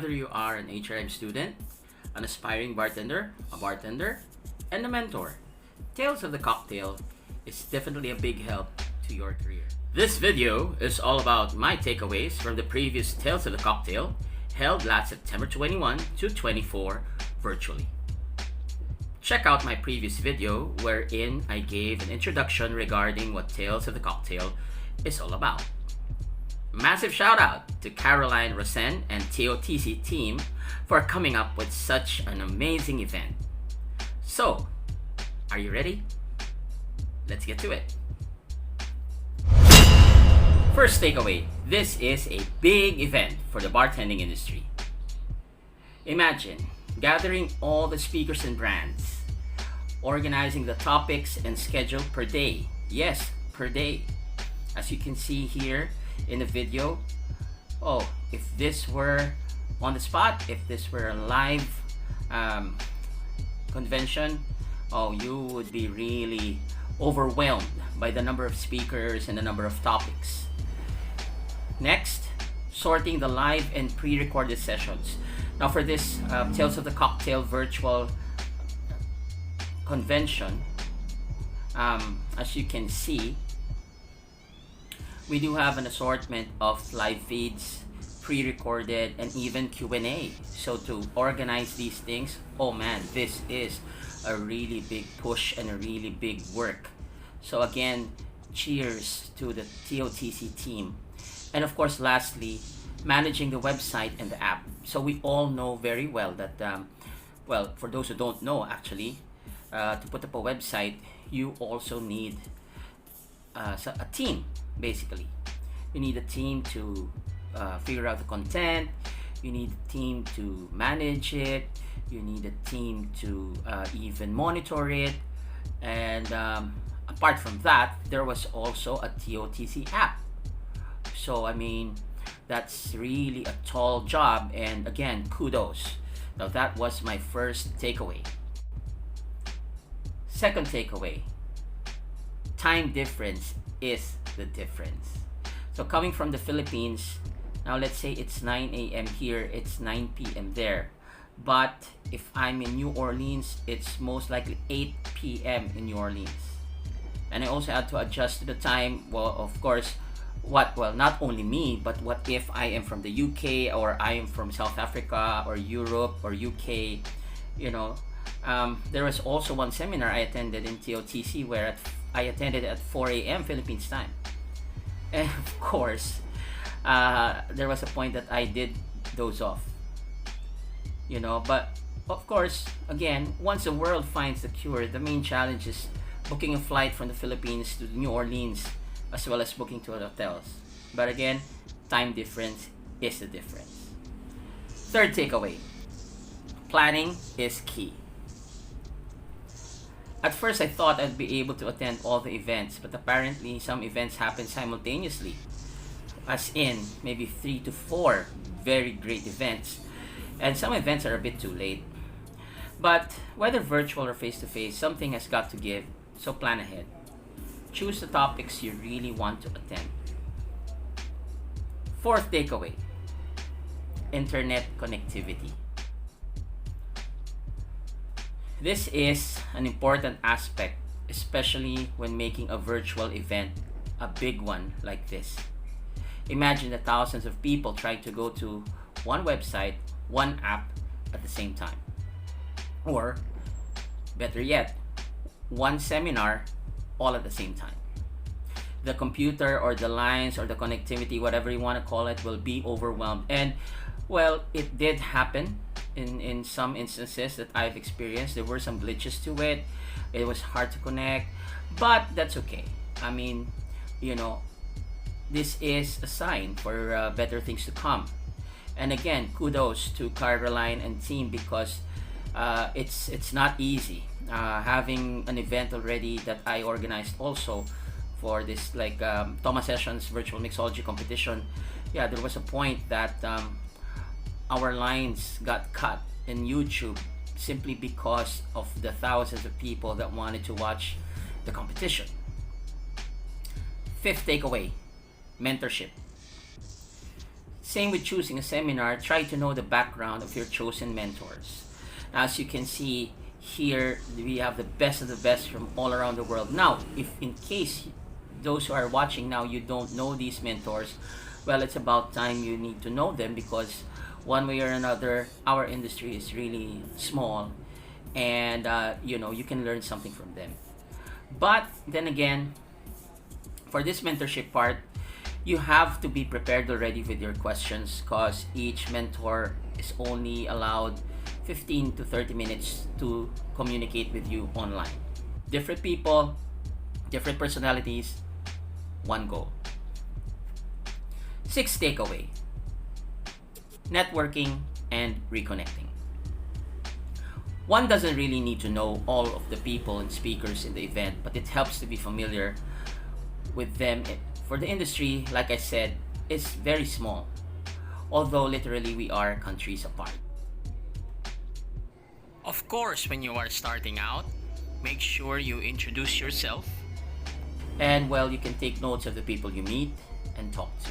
Whether you are an HRM student, an aspiring bartender, a bartender, and a mentor, Tales of the Cocktail is definitely a big help to your career. This video is all about my takeaways from the previous Tales of the Cocktail held last September 21 to 24 virtually. Check out my previous video wherein I gave an introduction regarding what Tales of the Cocktail is all about. Massive shout out to Caroline Rosen and totc team for coming up with such an amazing event. So, are you ready? Let's get to it. First takeaway, this is a big event for the bartending industry. Imagine gathering all the speakers and brands, organizing the topics and schedule per day. Yes, per day. As you can see here in the video, if this were on the spot, if this were a live convention, you would be really overwhelmed by the number of speakers and the number of topics. Next, sorting the live and pre-recorded sessions. Now for this Tales of the Cocktail virtual convention, as you can see, we do have an assortment of live feeds, pre-recorded, and even Q&A. So to organize these things, this is a really big push and a really big work. So again, cheers to the totc team. And of course, lastly, managing the website and the app. So we all know very well that, for those who don't know actually, to put up a website, you also need a team, basically. You need a team to figure out the content. You need a team to manage it. You need a team to even monitor it. And apart from that, there was also a totc app. So that's really a tall job, and again, kudos. Now that was my first takeaway. Second takeaway, time difference is the difference. So coming from the Philippines, now let's say it's 9 a.m. here, it's 9 p.m. there. But if I'm in New Orleans, it's most likely 8 p.m. in New Orleans. And I also had to adjust to the time. Well, of course, not only me, but what if I am from the UK, or I am from South Africa, or Europe, or UK, there was also one seminar I attended in totc where I attended at 4 a.m. Philippines time. And of course, there was a point that I did doze off. But of course, again, once the world finds the cure, the main challenge is booking a flight from the Philippines to New Orleans, as well as booking to hotels. But again, time difference is the difference. Third takeaway, planning is key. At first, I thought I'd be able to attend all the events, but apparently some events happen simultaneously, as in maybe 3 to 4 very great events, and some events are a bit too late. But whether virtual or face-to-face, something has got to give, so plan ahead. Choose the topics you really want to attend. Fourth takeaway, internet connectivity. This is an important aspect, especially when making a virtual event, a big one like this. Imagine the thousands of people trying to go to one website, one app at the same time. Or, better yet, one seminar all at the same time. The computer or the lines or the connectivity, whatever you want to call it, will be overwhelmed. And it did happen in some instances that I've experienced. There were some glitches to it. It was hard to connect, but that's okay. This is a sign for better things to come. And again, kudos to Caroline and team, because it's not easy. Having an event already that I organized also for this Toma sessions virtual mixology competition, there was a point that our lines got cut in YouTube simply because of the thousands of people that wanted to watch the competition. Fifth takeaway, mentorship. Same with choosing a seminar, try to know the background of your chosen mentors. As you can see here, we have the best of the best from all around the world. Now, if in case those who are watching now, you don't know these mentors, well, it's about time you need to know them, because one way or another, our industry is really small, and you can learn something from them. But then again, for this mentorship part, you have to be prepared already with your questions, because each mentor is only allowed 15 to 30 minutes to communicate with you online. Different people, different personalities, one goal. Sixth takeaway: networking and reconnecting. One doesn't really need to know all of the people and speakers in the event, but it helps to be familiar with them. For the industry, like I said, is very small, although literally we are countries apart. Of course, when you are starting out, make sure you introduce yourself, and well, you can take notes of the people you meet and talk to.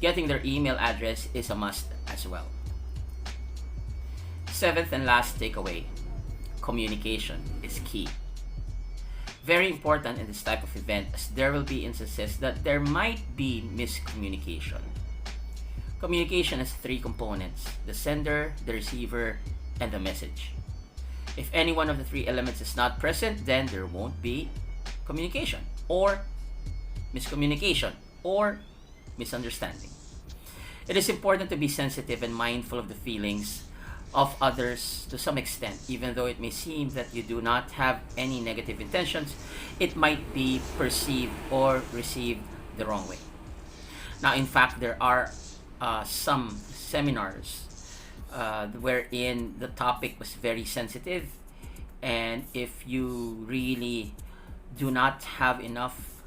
Getting their email address is a must as well. Seventh and last takeaway: communication is key. Very important in this type of event, as there will be instances that there might be miscommunication. Communication has three components: the sender, the receiver, and the message. If any one of the three elements is not present, then there won't be communication, or miscommunication, or misunderstanding. It is important to be sensitive and mindful of the feelings of others to some extent. Even though it may seem that you do not have any negative intentions, it might be perceived or received the wrong way. Now, in fact, there are some seminars wherein the topic was very sensitive, and if you really do not have enough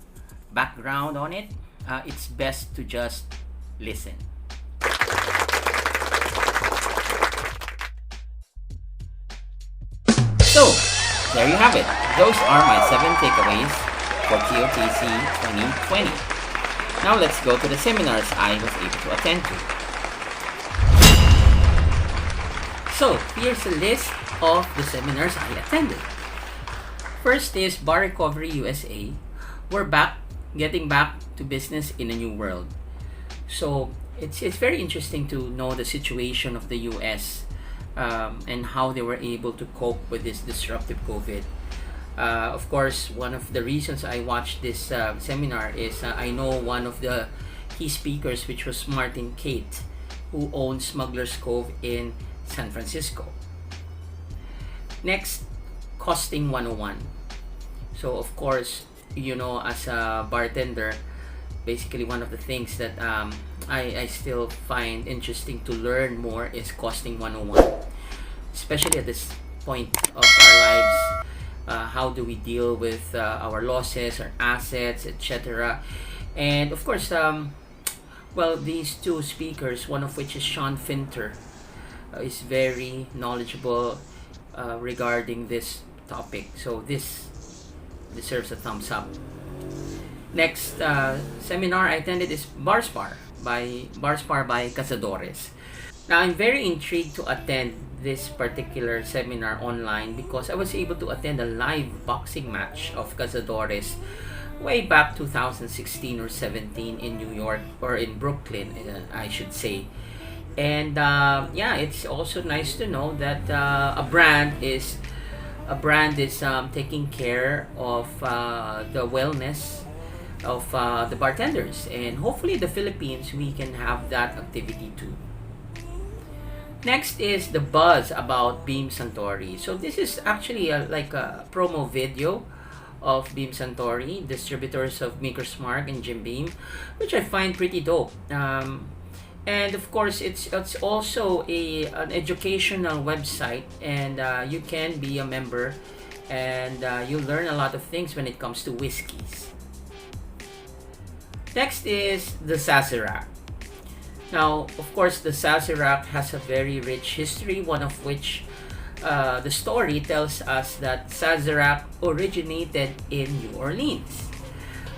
background on it, it's best to just listen. So, there you have it. Those are my 7 takeaways for TOTC 2020. Now let's go to the seminars I was able to attend to. So, here's a list of the seminars I attended. First is Bar Recovery USA. We're back, getting back to business in a new world. So, it's very interesting to know the situation of the US, and how they were able to cope with this disruptive COVID. Of course, one of the reasons I watched this seminar is I know one of the key speakers, which was Martin Kate, who owns Smuggler's Cove in San Francisco. Next, Costing 101. So, of course, as a bartender, basically one of the things that I still find interesting to learn more is Costing 101, especially at this point of our lives. How do we deal with our losses, our assets, etc. And of course, these two speakers, one of which is Sean Finter, is very knowledgeable regarding this topic. So this deserves a thumbs up. Next seminar I attended is Barspar by Cazadores. Now, I'm very intrigued to attend this particular seminar online because I was able to attend a live boxing match of Cazadores way back 2016 or 17 in New York, or in Brooklyn, I should say. And it's also nice to know that a brand is taking care of the wellness of the bartenders, and hopefully the Philippines, we can have that activity too. Next is the buzz about Beam Suntory. So this is actually like a promo video of Beam Suntory, distributors of Maker's Mark and Jim Beam, which I find pretty dope. And of course, it's also an educational website, and you can be a member, and you learn a lot of things when it comes to whiskeys. Next is the Sazerac. Now, of course, the Sazerac has a very rich history, one of which the story tells us that Sazerac originated in New Orleans.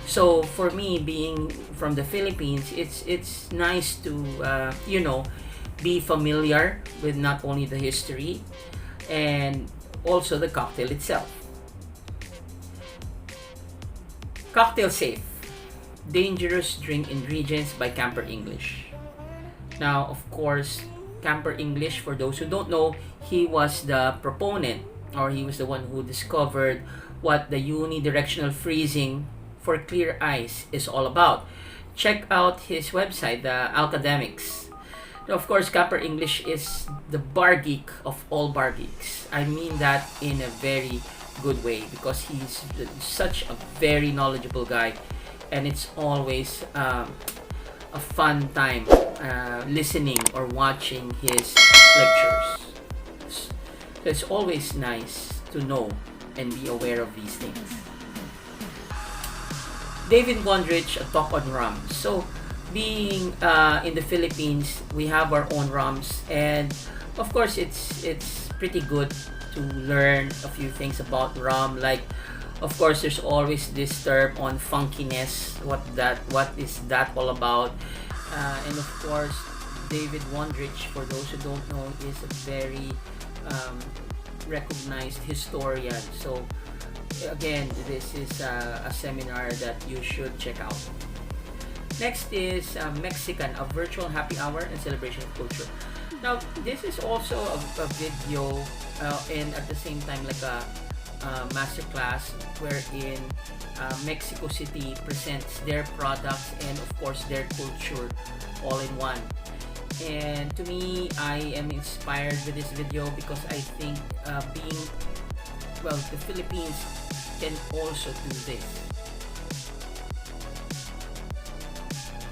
So for me, being from the Philippines, it's nice to be familiar with not only the history and also the cocktail itself. Cocktail Safe: Dangerous Drink Ingredients by Camper English. Now, of course, Camper English, for those who don't know, he was the proponent, or he was the one who discovered what the unidirectional freezing for clear ice is all about. Check out his website, the Alcademics. Now, of course, Camper English is the bar geek of all bar geeks. I mean that in a very good way, because he's such a very knowledgeable guy, and it's always a fun time listening or watching his lectures. It's always nice to know and be aware of these things. David Wondrich, a talk on rum. So, being in the Philippines, we have our own rums, and of course, it's pretty good to learn a few things about rum. Like, of course, there's always this term on funkiness. What is that all about? And of course, David Wondrich, for those who don't know, is a very recognized historian. So again, this is a seminar that you should check out. Next is Mexican, a virtual happy hour and celebration of culture. Now, this is also a video and at the same time like a masterclass wherein Mexico City presents their products and of course their culture all in one. And to me, I am inspired with this video because I think the Philippines can also do this.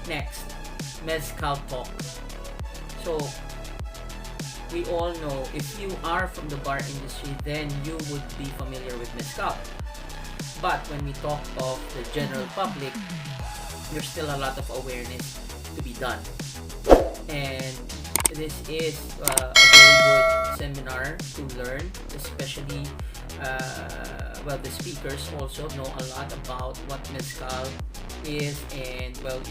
Next, Mezcal Talk. So, we all know, if you are from the bar industry, then you would be familiar with Mezcal. But when we talk of the general public, there's still a lot of awareness to be done. And this is a very good seminar to learn, especially the speakers also know a lot about what Mezcal is, and a little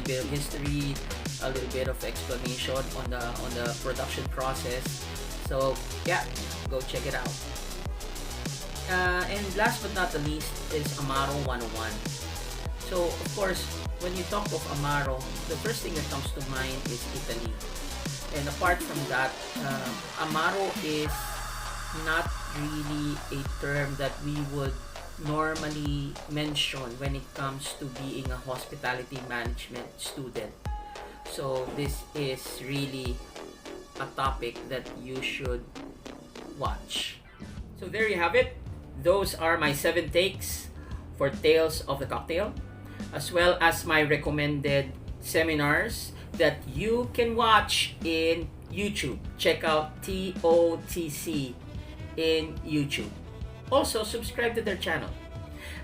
bit of history, a little bit of explanation on the production process. So yeah, go check it out. And last but not the least is Amaro 101. So of course, when you talk of Amaro, the first thing that comes to mind is Italy. And apart from that, Amaro is not really a term that we would normally mention when it comes to being a hospitality management student. So this is really a topic that you should watch. So there you have it. Those are my 7 takes for Tales of the Cocktail, as well as my recommended seminars that you can watch in YouTube. Check out TOTC in YouTube. Also, subscribe to their channel.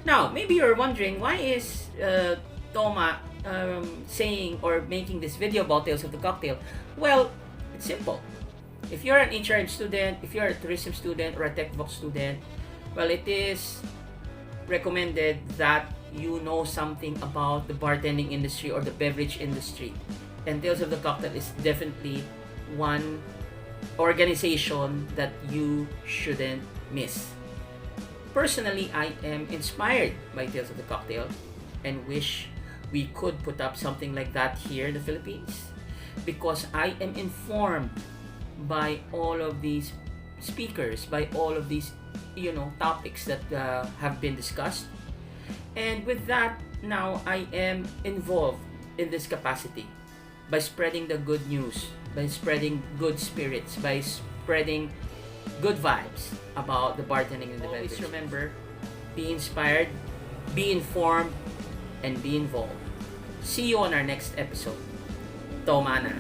Now, maybe you're wondering, why is Toma saying or making this video about Tales of the Cocktail? Well, it's simple. If you're an HRM student, if you're a tourism student or a TechVox student, well, it is recommended that you know something about the bartending industry or the beverage industry. And Tales of the Cocktail is definitely one organization that you shouldn't miss. Personally, I am inspired by Tales of the Cocktail and wish we could put up something like that here in the Philippines, because I am informed by all of these speakers, by all of these topics that have been discussed. And with that, now I am involved in this capacity by spreading the good news, by spreading good spirits, by spreading good vibes about the bartending and the beverage. Always remember, be inspired, be informed, and be involved. See you on our next episode. Toma na.